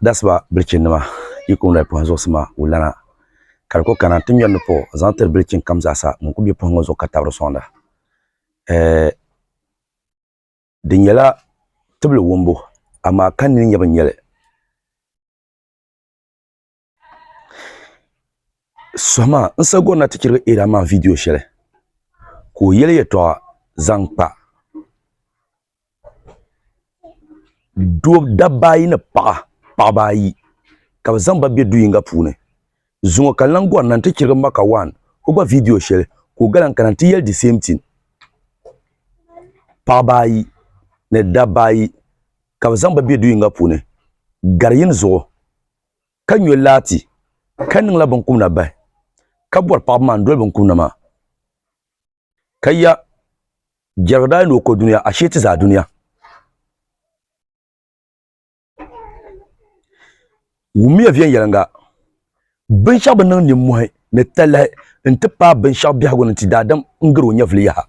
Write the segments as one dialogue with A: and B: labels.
A: That's why breaching nama iko na ponzo sama ulana kalko kana timya no po zanter breaching kamza sa mun kubi ponzo katabro sonda dinyala tiblu wombo ama kan ni nyaba nyele soma nsago na tikirga ira ma video shele ko yele yeto zangpa do dabayi na pa bayi ka zamba be duyinga pune zungo kalango nan tikirga maka wan ko ba video shele ko galan kan tiyel the same thing pa bayi ne dabayi ka zamba be duyinga pune garyin zo kan yo lati kan ning la bankum na bay ka bor pa man dol bankum na ma kayya jarda no ko duniya ashe ti za duniya wumi vien yelanga bin shab nan ni moy ne tala inte pa bin shab biya gon ti dadam ngiro nyavli ya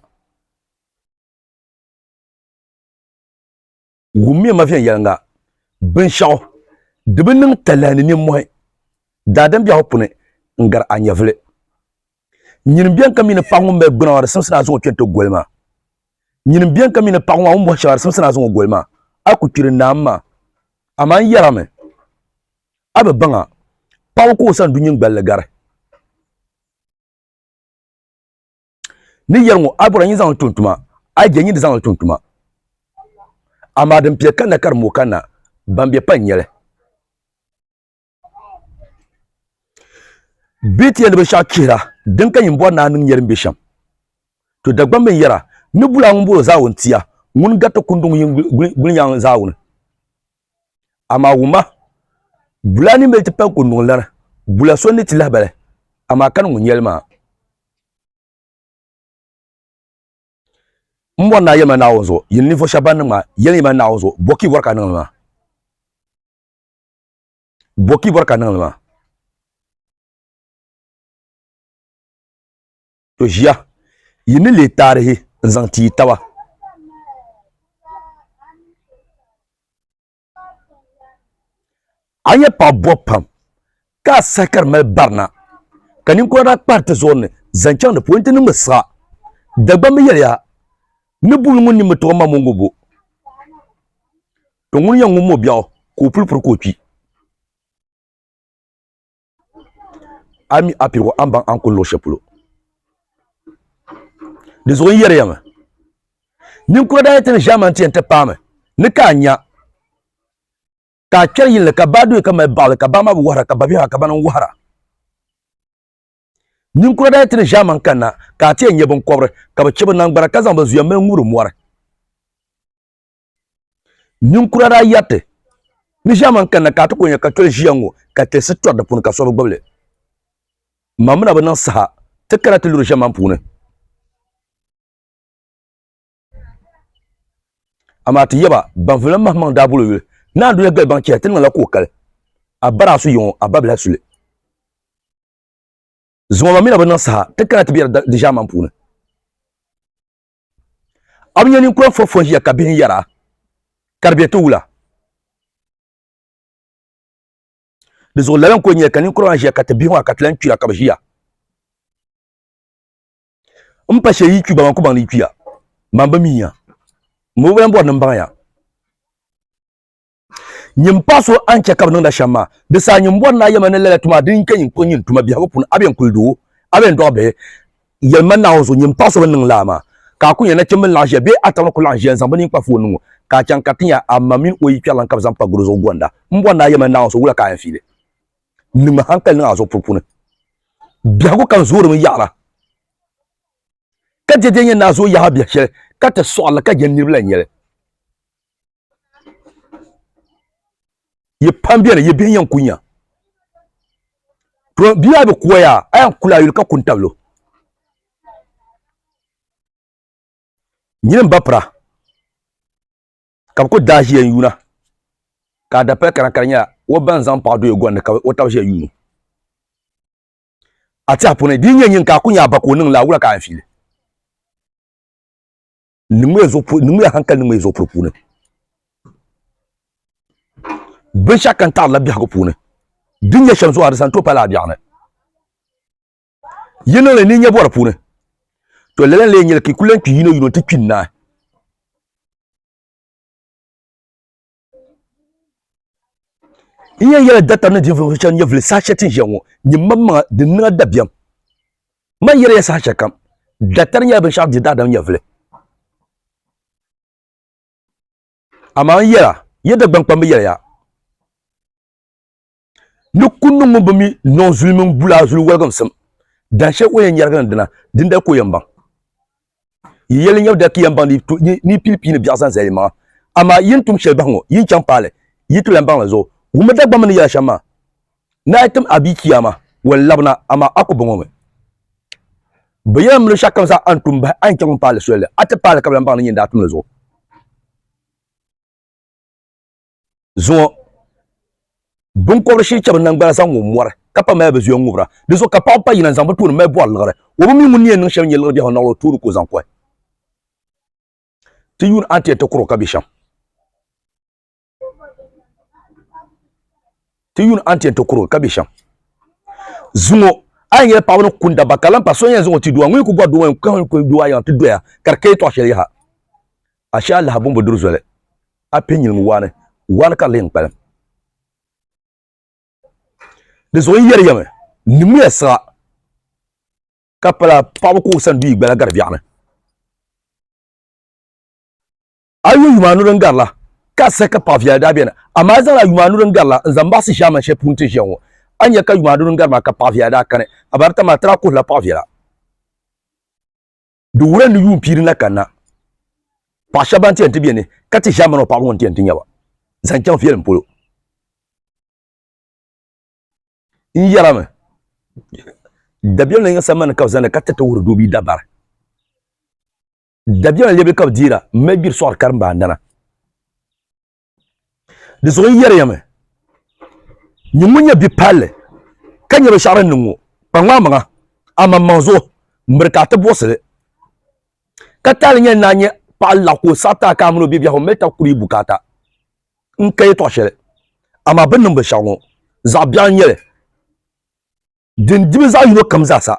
A: wumi ma vien yelanga bin shaw de bin tala ni moy dadam biya hopune ngar anyavle nyin bien kamine pangum be gbona samsana zo twento golma nyin bien kamine pangum mo shawar samsana zo golma aku kirin namma aman yarame abe banga paw ko san dunyin gbelle gar ni yarmo abura yin zan tuntuma a genyi zan tuntuma ama dan pie kana kar mo kana bambe panyele biti yanda be shakira dan kan yin bona nan yarin be sham to dagban ben yara ni bula mun bo zawon tiya mun gata kundun yin gunyan zawon ama wuma bulani mel te pen kundun lara bula sonni ti labale ama kan mun yelma mbona yema nawozo yin ni fo shaban ma yelma nawozo boki warka nan ma boki warka nan ma to jia yin le tarihi zanti tawa anya pa bopam ka sakar mal barna kanin ko da parte zone zanchan de point ni msa dagba me ya ni bul mun ni mto ma mongobo to mun yang mo biaw ko pulpur ko pi ami apiro amban an ko lo shepulo de zo yere yama nin ko da yete jaman ti ente pame ni ka nya ka kyeryin ka badu ka mai bal ka ba ma bu wara ka ba biya ka banan wara nin ko da yete jaman kana ka ti enye bon kobre ka ba chibu nan gbara ka zan ba zuya men nguru muwara nin ko da yate ni jaman kana ka to ko nya ka tol jiyango ka te se to da pun ka so gboble mamuna ba nan sa te kala te luru jaman pune amati yeba ban fulan mahman dabulu na do yagal ban tin la ko kal abara su yon ababla sule zuma mamina ban sa te kana te biya deja man puna amnya ni ko fofo ya kabin yara karbeto wula de zo lalan ko nya kan ko anja ka te biwa ka tlan tuya ka bajia mpashe yi tuba man ko ban ni tuya mamba miya mo ben bo nan baya nyim paso anche kab nan da shama de sa nyim bo na yema ne lele tuma din kan ko nyin tuma biya pun aben kuldu aben dobe yelman na ozo nyim paso nan lama ka ku yana chimbin la be atama ku la je zambani pa fo nu ka chan katinya amamin o yi kyalan kab zampa grozo gonda mbo na yema na ozo wula ka yan file ni ma hankal na ozo pupuna biya ko kan zuru mun yara ka je de na zo ya biya she ka ta so ala ka je ni bla nyele ye pambia ye bin yan kunya to biya be koya ayan kula yul ka kuntablo nyin bapra kam ko daji yan yuna ka da pe kan nya wo ban zan pa do ye gon ka wo tawje yunu ati apone bi nyin ka kunya bako nin la wura ka afile nimu hankal nimu zo propune ben shakan tar la biago pune dunya shamsu arsan to pala biane yino le ni nya bor pune to le le nyel ki kulen ki yino ti kinna iya yela data na devotion ye vle sa chetin jenwo ni mamma de na dabiam ma yere ya sa shakam datar nya ben shak di dadam ye vle ama yera yeda gban pam yera ya ni kunu mo bami non zulmun bula zul welgam sam dan she ko yen yargan dina dinda ko yamba yele nyaw da ki yamba ni pilipini biasan zelma ama yin tum she bango yin champale yitu lambang la zo wuma da gbamani ya shama na item abi kiyama wallabna ama aku bongome bayam le shakam sa antum ba an chang pale sole ate pale kablan bang ni ndatum le zo zo bon ko shi chab nan gbara san ngumwar kapa ma bezu ngubra de zo kapa pa yinan zambu tun ma bo algare wo mi mun ni nan shem yel bi hono turu ko zan ko ti yun ante to kro kabisham ti yun ante to kro kabisham zungo anye pa wono kunda bakalam pa sonye zungo ti duwa ngui ku godo wen ko duwa ya ti duya karke to sheli ha asha Allah bombo duruzole apenyil wane ka len palam de zo yer yame ni mu yasa kapala pa ko sandu gbala garbiane ayu yumanu ran garla ka seka pa via da bena amma zara yumanu ran garla zamba si shama she punte jenwo anya ka yumanu ran garma ka pa via da kane abarta ma tra ko la pa via du wuran yu piri na kana pa shabanti antibiene kati shama no pa won tienti nyawa zancan fiel mpolo yarame dabion nga samana ka zana katta to wurdu bi dabar dabion lebe ka dira megir sor karamba ndana de so yame nyumunya bi palle kanya be sharan nungu pangama ama manzo mberkata bosele katal nya nanye palla ko sata kamno bi biya ho meta kuri bukata nkay to shele ama ban number shawo za bian yele din dibi za yuno kam za sa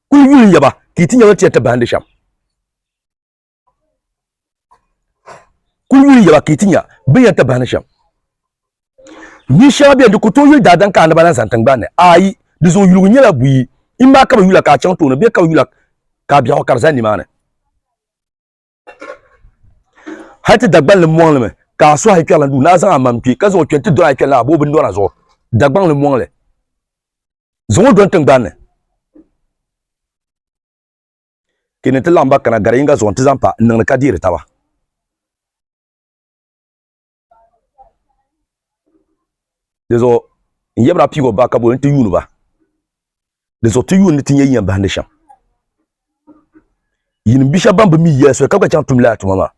A: ku yuli yaba kitinya wati ta bande sham ku yuli yaba kitinya bin ta bande sham ni shabe de ko to yul dadan ka na balan santan bane ayi de zo yulu nyela bui imba ka yula ka chan to no be ka yula ka biya ka zani mane hati dagban le mo le ka so ha kyala ndu na zan amampi ka zo twenti do ha kyala abo bin do na zo dagban le mo le zo don tan gbanne kene te lamba kana garinga zo ntizampa nan ka dire tawa dezo yebra pigo ba ka bo nti yunu ba dezo tu yunu tinye yin ba ndesham yin bisha bamba mi yeso ka ka chan tumla tumama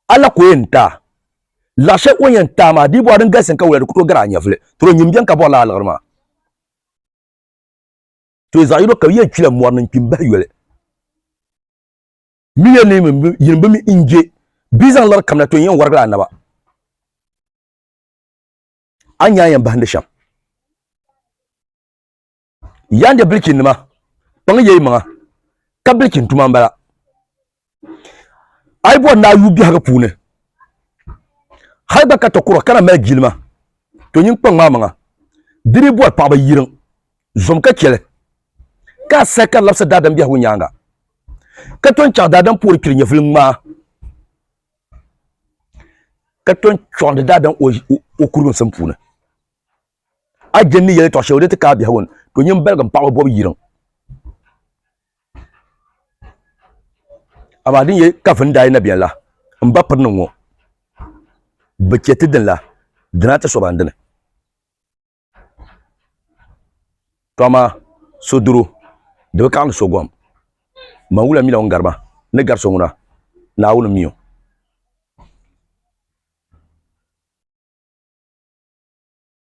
A: ala ko enta la she ko yenta ma di bo dan gasen ka wala ko to gara nyafle to nyimbian ka bo la algarma to zairo ka ye twila mornin kimba yole mi ye ne mi yin ba mi inje bizan lar kamna to yin warga annaba anya yan ba ndesham yande bilkin ma pang ye ma ka bilkin tuma mbala ai bo na yu bi ha pune hay ba ka to kuro kana ma gilma to nyin pang ma diri bo pa ba yirin zom ka kele ka saka lapsa dadan bi ha nyanga ka ton cha dadan pour kirnya filma ka ton chon dadan o kurun sampuna a jenni yele to shawde ka bi ha won to nyin belgam pa bo yirin amadin ye kafin dai na biyan la mba pirnin wo baketi din la dina ta soban din to ma soduro de kan so gom ma wula mi la ngarba ne garso nguna na wulu miyo